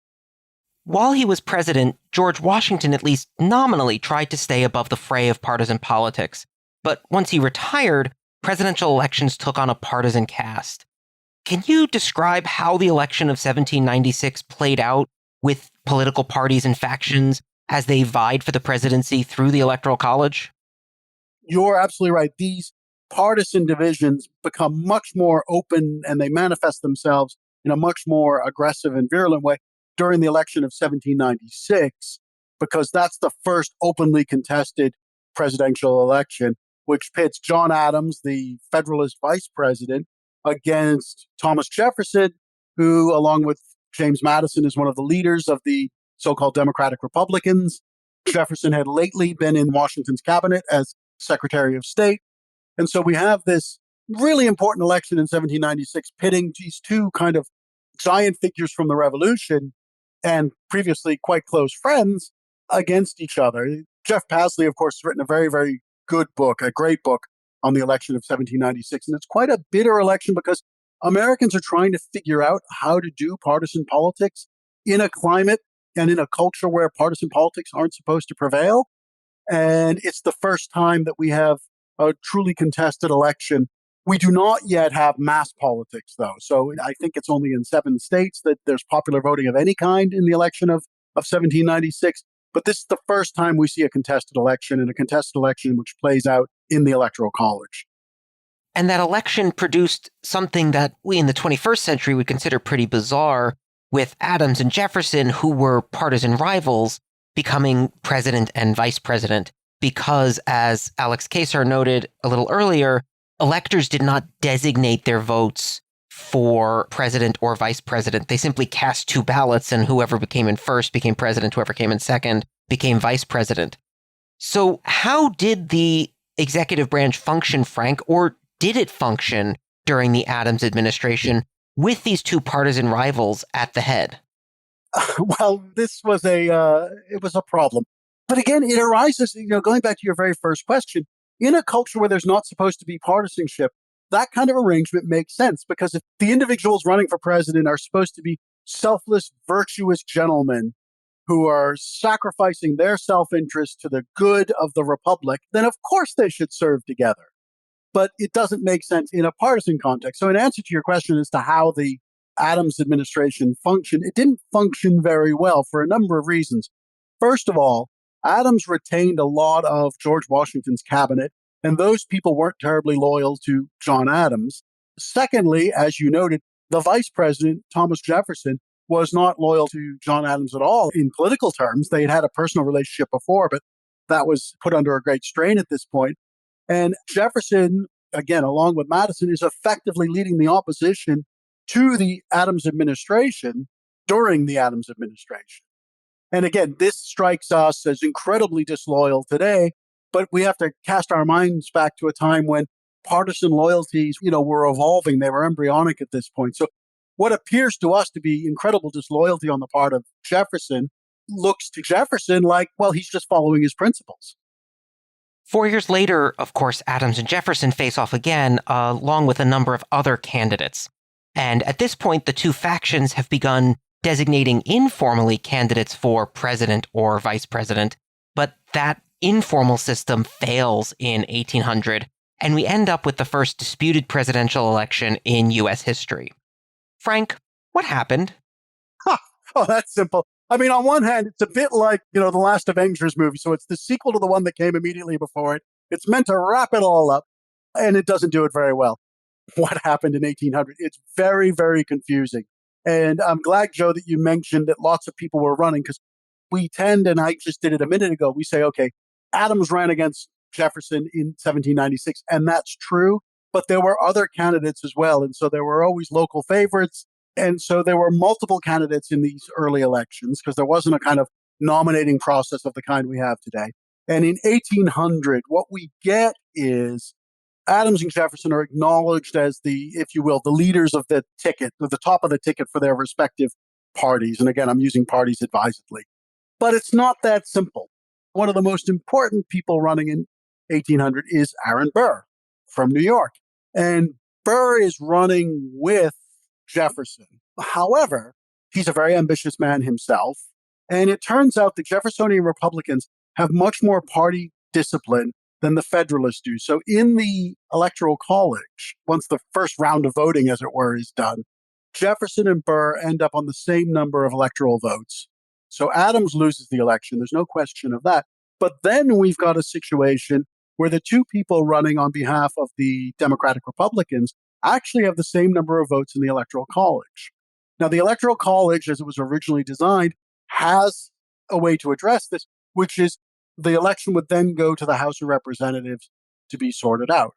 While he was president, George Washington at least nominally tried to stay above the fray of partisan politics. But once he retired, presidential elections took on a partisan cast. Can you describe how the election of 1796 played out with political parties and factions as they vied for the presidency through the Electoral College? You're absolutely right. These partisan divisions become much more open and they manifest themselves in a much more aggressive and virulent way during the election of 1796, because that's the first openly contested presidential election, which pits John Adams, the Federalist vice president, against Thomas Jefferson, who, along with James Madison, is one of the leaders of the so-called Democratic Republicans. Jefferson had lately been in Washington's cabinet as Secretary of State. And so we have this really important election in 1796 pitting these two kind of giant figures from the Revolution and previously quite close friends against each other. Jeff Pasley, of course, has written a very, very good book, a great book on the election of 1796. And it's quite a bitter election because Americans are trying to figure out how to do partisan politics in a climate and in a culture where partisan politics aren't supposed to prevail. And it's the first time that we have a truly contested election. We do not yet have mass politics, though. So I think it's only in 7 states that there's popular voting of any kind in the election of 1796. But this is the first time we see a contested election, and a contested election which plays out in the Electoral College. And that election produced something that we in the 21st century would consider pretty bizarre, with Adams and Jefferson, who were partisan rivals, becoming president and vice president. Because, as Alex Kasar noted a little earlier, electors did not designate their votes for president or vice president. They simply cast 2 ballots, and whoever became in first became president, whoever came in second became vice president. So how did the executive branch function, Frank, or did it function during the Adams administration with these 2 partisan rivals at the head? Well, this was it was a problem. But again, it arises, going back to your very first question, in a culture where there's not supposed to be partisanship, that kind of arrangement makes sense, because if the individuals running for president are supposed to be selfless, virtuous gentlemen who are sacrificing their self-interest to the good of the republic, then of course they should serve together. But it doesn't make sense in a partisan context. So in answer to your question as to how the Adams administration functioned, it didn't function very well for a number of reasons. First of all, Adams retained a lot of George Washington's cabinet, and those people weren't terribly loyal to John Adams. Secondly, as you noted, the vice president, Thomas Jefferson, was not loyal to John Adams at all in political terms. They had had a personal relationship before, but that was put under a great strain at this point. And Jefferson, again, along with Madison, is effectively leading the opposition to the Adams administration during the Adams administration. And again, this strikes us as incredibly disloyal today, but we have to cast our minds back to a time when partisan loyalties, were evolving. They were embryonic at this point. So what appears to us to be incredible disloyalty on the part of Jefferson looks to Jefferson like, well, he's just following his principles. 4 years later, of course, Adams and Jefferson face off again, along with a number of other candidates. And at this point, the 2 factions have begun designating informally candidates for president or vice president, but that informal system fails in 1800, and we end up with the first disputed presidential election in U.S. history. Frank, what happened? Oh, that's simple. I mean, on one hand, it's a bit like, the last Avengers movie. So it's the sequel to the one that came immediately before it. It's meant to wrap it all up, and it doesn't do it very well. what happened in 1800. It's very, very confusing. And I'm glad, Joe, that you mentioned that lots of people were running, because we tend, and I just did it a minute ago, we say, okay, Adams ran against Jefferson in 1796, and that's true, but there were other candidates as well. And so there were always local favorites. And so there were multiple candidates in these early elections because there wasn't a kind of nominating process of the kind we have today. And in 1800, what we get is Adams and Jefferson are acknowledged as the, if you will, the leaders of the ticket, of the top of the ticket for their respective parties. And again, I'm using parties advisedly. But it's not that simple. One of the most important people running in 1800 is Aaron Burr from New York. And Burr is running with Jefferson. However, he's a very ambitious man himself. And it turns out the Jeffersonian Republicans have much more party discipline than the Federalists do. So in the Electoral College, once the first round of voting, as it were, is done, Jefferson and Burr end up on the same number of electoral votes. So Adams loses the election. There's no question of that. But then we've got a situation where the two people running on behalf of the Democratic Republicans actually have the same number of votes in the Electoral College. Now, the Electoral College, as it was originally designed, has a way to address this, which is the election would then go to the House of Representatives to be sorted out.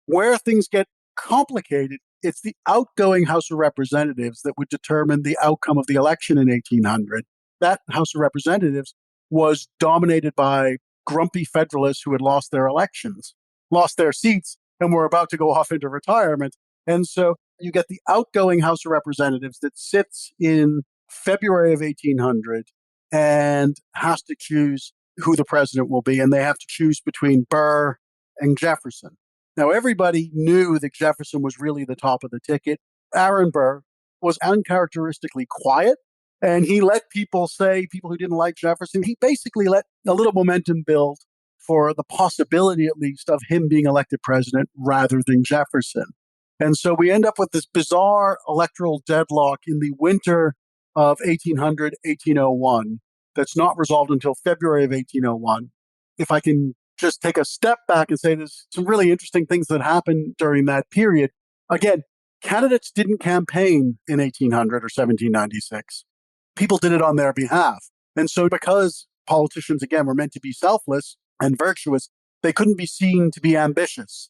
Where things get complicated, it's the outgoing House of Representatives that would determine the outcome of the election in 1800. That House of Representatives was dominated by grumpy Federalists who had lost their elections, lost their seats, and were about to go off into retirement. And so you get the outgoing House of Representatives that sits in February of 1800 and has to choose who the president will be. And they have to choose between Burr and Jefferson. Now, everybody knew that Jefferson was really the top of the ticket. Aaron Burr was uncharacteristically quiet, and he let people say, people who didn't like Jefferson, he basically let a little momentum build for the possibility, at least, of him being elected president rather than Jefferson. And so we end up with this bizarre electoral deadlock in the winter of 1800, 1801, that's not resolved until February of 1801. If I can just take a step back and say there's some really interesting things that happened during that period. Again, candidates didn't campaign in 1800 or 1796. People did it on their behalf. And so because politicians, again, were meant to be selfless and virtuous, they couldn't be seen to be ambitious,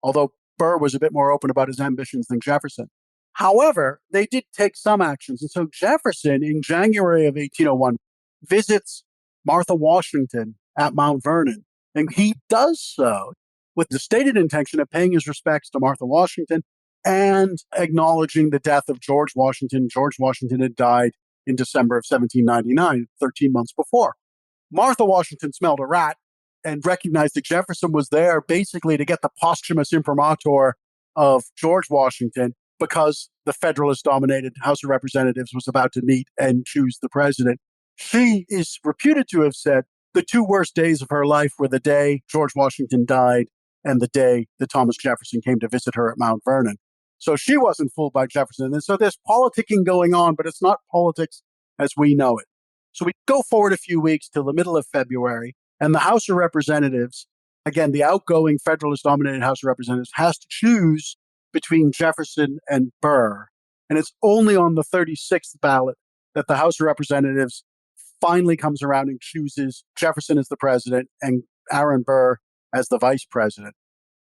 although Burr was a bit more open about his ambitions than Jefferson. However, they did take some actions. And so Jefferson, in January of 1801, visits Martha Washington at Mount Vernon. And he does so with the stated intention of paying his respects to Martha Washington and acknowledging the death of George Washington. George Washington had died in December of 1799, 13 months before. Martha Washington smelled a rat and recognized that Jefferson was there basically to get the posthumous imprimatur of George Washington because the Federalist-dominated House of Representatives was about to meet and choose the president. She is reputed to have said the two worst days of her life were the day George Washington died and the day that Thomas Jefferson came to visit her at Mount Vernon. So she wasn't fooled by Jefferson. And so there's politicking going on, but it's not politics as we know it. So we go forward a few weeks till the middle of February, and the House of Representatives, again, the outgoing Federalist-dominated House of Representatives, has to choose between Jefferson and Burr. And it's only on the 36th ballot that the House of Representatives finally comes around and chooses Jefferson as the president and Aaron Burr as the vice president.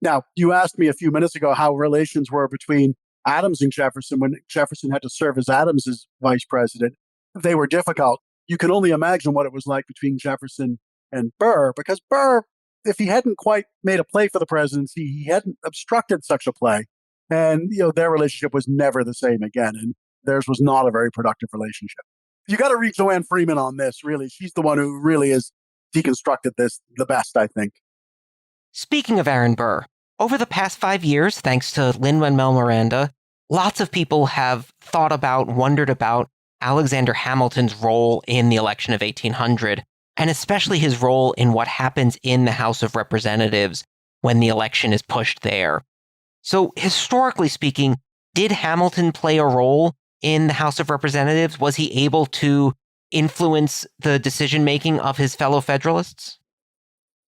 Now, you asked me a few minutes ago how relations were between Adams and Jefferson when Jefferson had to serve as Adams's vice president. They were difficult. You can only imagine what it was like between Jefferson and Burr, because Burr, if he hadn't quite made a play for the presidency, he hadn't obstructed such a play. And, their relationship was never the same again. And theirs was not a very productive relationship. You got to read Joanne Freeman on this, really. She's the one who really has deconstructed this the best, I think. Speaking of Aaron Burr, over the past 5 years, thanks to Lin-Manuel Miranda, lots of people have thought about, wondered about Alexander Hamilton's role in the election of 1800, and especially his role in what happens in the House of Representatives when the election is pushed there. So, historically speaking, did Hamilton play a role in the House of Representatives? Was he able to influence the decision-making of his fellow Federalists?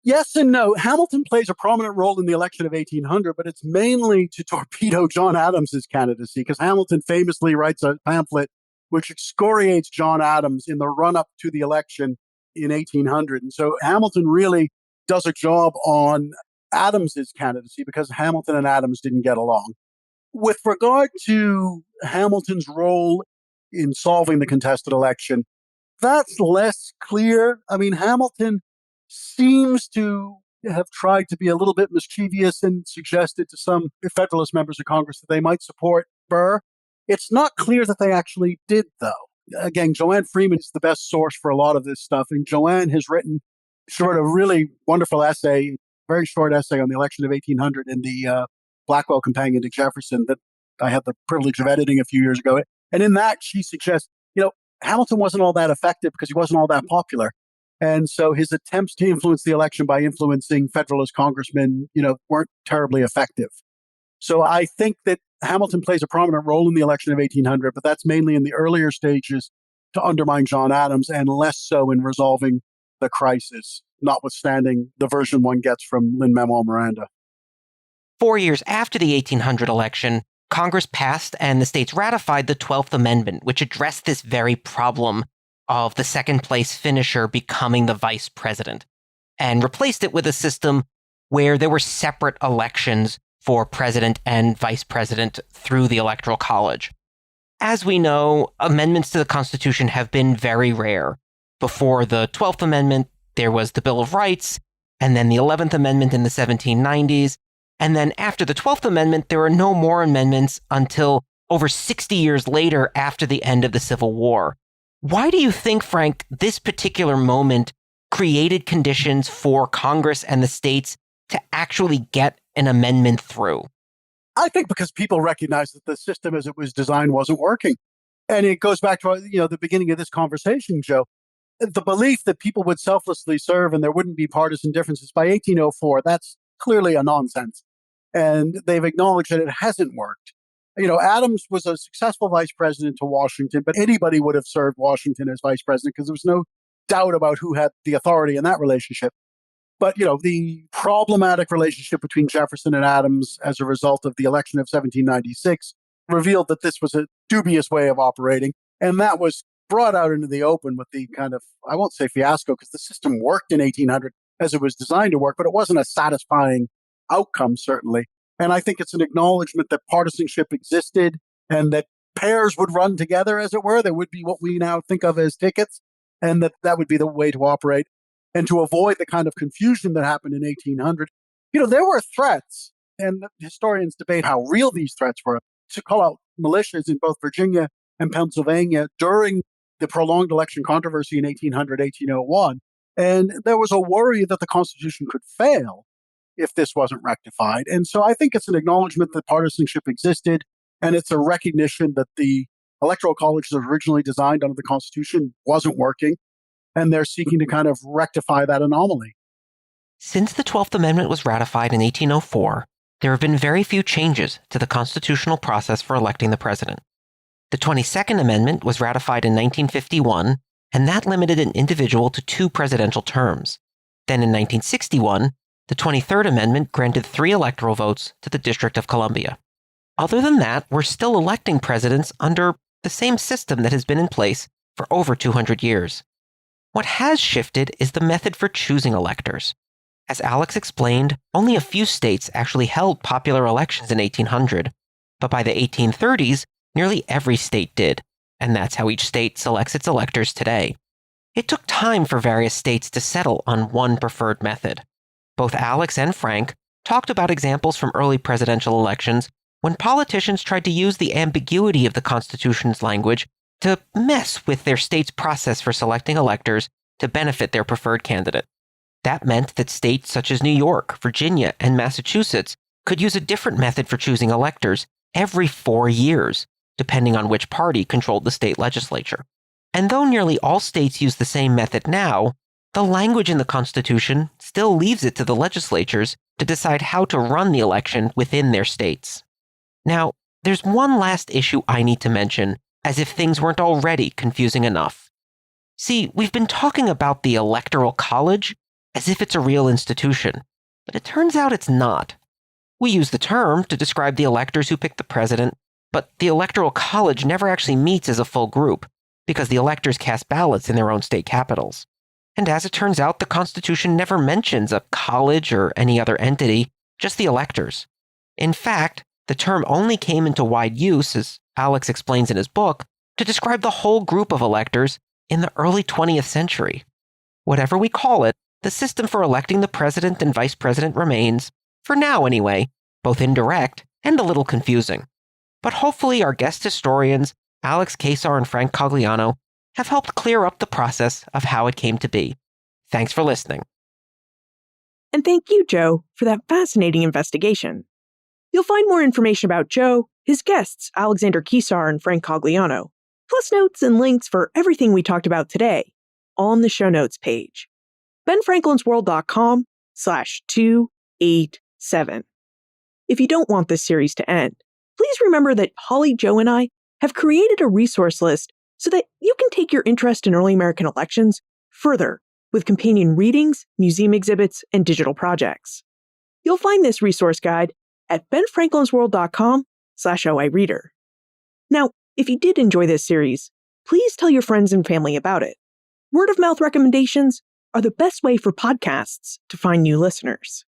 Yes and no. Hamilton plays a prominent role in the election of 1800, but it's mainly to torpedo John Adams's candidacy, because Hamilton famously writes a pamphlet which excoriates John Adams in the run-up to the election in 1800. And so Hamilton really does a job on Adams's candidacy because Hamilton and Adams didn't get along. With regard to Hamilton's role in solving the contested election, that's less clear. I mean, Hamilton seems to have tried to be a little bit mischievous and suggested to some Federalist members of Congress that they might support Burr. It's not clear that they actually did, though. Again, Joanne Freeman is the best source for a lot of this stuff, and Joanne has written sort of really wonderful essay, very short essay on the election of 1800 in the Blackwell Companion to Jefferson that I had the privilege of editing a few years ago. And in that, she suggests, Hamilton wasn't all that effective because he wasn't all that popular. And so his attempts to influence the election by influencing Federalist congressmen, weren't terribly effective. So I think that Hamilton plays a prominent role in the election of 1800, but that's mainly in the earlier stages to undermine John Adams and less so in resolving the crisis, notwithstanding the version one gets from Lin-Manuel Miranda. 4 years after the 1800 election, Congress passed and the states ratified the 12th Amendment, which addressed this very problem of the second-place finisher becoming the vice president, and replaced it with a system where there were separate elections for president and vice president through the Electoral College. As we know, amendments to the Constitution have been very rare. Before the 12th Amendment, there was the Bill of Rights, and then the 11th Amendment in the 1790s, and then after the 12th Amendment, there were no more amendments until over 60 years later after the end of the Civil War. Why do you think, Frank, this particular moment created conditions for Congress and the states to actually get an amendment through? I think because people recognized that the system as it was designed wasn't working. And it goes back to the beginning of this conversation, Joe. The belief that people would selflessly serve and there wouldn't be partisan differences by 1804, that's clearly a nonsense. And they've acknowledged that it hasn't worked. Adams was a successful vice president to Washington, but anybody would have served Washington as vice president because there was no doubt about who had the authority in that relationship. But, the problematic relationship between Jefferson and Adams as a result of the election of 1796 revealed that this was a dubious way of operating. And that was brought out into the open with the kind of, I won't say fiasco, because the system worked in 1800 as it was designed to work, but it wasn't a satisfying outcome, certainly. And I think it's an acknowledgement that partisanship existed and that pairs would run together, as it were. There would be what we now think of as tickets, and that would be the way to operate. And to avoid the kind of confusion that happened in 1800, there were threats, and historians debate how real these threats were, to call out militias in both Virginia and Pennsylvania during the prolonged election controversy in 1800, 1801. And there was a worry that the Constitution could fail if this wasn't rectified. And so I think it's an acknowledgement that partisanship existed, and it's a recognition that the Electoral College as originally designed under the Constitution wasn't working, and they're seeking to kind of rectify that anomaly. Since the 12th Amendment was ratified in 1804, there have been very few changes to the constitutional process for electing the president. The 22nd Amendment was ratified in 1951, and that limited an individual to 2 presidential terms. Then in 1961, the 23rd Amendment granted 3 electoral votes to the District of Columbia. Other than that, we're still electing presidents under the same system that has been in place for over 200 years. What has shifted is the method for choosing electors. As Alex explained, only a few states actually held popular elections in 1800, but by the 1830s, nearly every state did, and that's how each state selects its electors today. It took time for various states to settle on one preferred method. Both Alex and Frank talked about examples from early presidential elections when politicians tried to use the ambiguity of the Constitution's language to mess with their state's process for selecting electors to benefit their preferred candidate. That meant that states such as New York, Virginia, and Massachusetts could use a different method for choosing electors every 4 years, depending on which party controlled the state legislature. And though nearly all states use the same method now, the language in the Constitution still leaves it to the legislatures to decide how to run the election within their states. Now, there's one last issue I need to mention, as if things weren't already confusing enough. See, we've been talking about the Electoral College as if it's a real institution, but it turns out it's not. We use the term to describe the electors who pick the president, but the Electoral College never actually meets as a full group, because the electors cast ballots in their own state capitals. And as it turns out, the Constitution never mentions a college or any other entity, just the electors. In fact, the term only came into wide use, as Alex explains in his book, to describe the whole group of electors in the early 20th century. Whatever we call it, the system for electing the president and vice president remains, for now anyway, both indirect and a little confusing. But hopefully our guest historians, Alex Kesar and Frank Cogliano, have helped clear up the process of how it came to be. Thanks for listening. And thank you, Joe, for that fascinating investigation. You'll find more information about Joe, his guests, Alexander Kesar and Frank Cogliano, plus notes and links for everything we talked about today on the show notes page. benfranklinsworld.com/287. If you don't want this series to end, please remember that Holly, Joe, and I have created a resource list so that you can take your interest in early American elections further with companion readings, museum exhibits, and digital projects. You'll find this resource guide at benfranklinsworld.com/OIReader. Now, if you did enjoy this series, please tell your friends and family about it. Word of mouth recommendations are the best way for podcasts to find new listeners.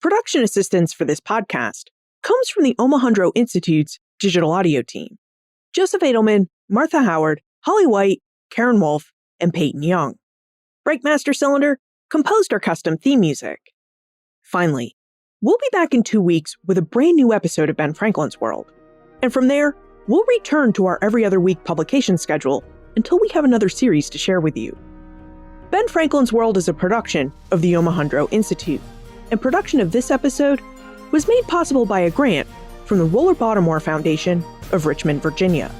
Production assistance for this podcast comes from the Omohundro Institute's digital audio team: Joseph Edelman, Martha Howard, Holly White, Karen Wolf, and Peyton Young. Breakmaster Cylinder composed our custom theme music. Finally, we'll be back in 2 weeks with a brand new episode of Ben Franklin's World. And from there, we'll return to our every other week publication schedule until we have another series to share with you. Ben Franklin's World is a production of the Omohundro Institute, and production of this episode was made possible by a grant from the Roller Baltimore Foundation of Richmond, Virginia.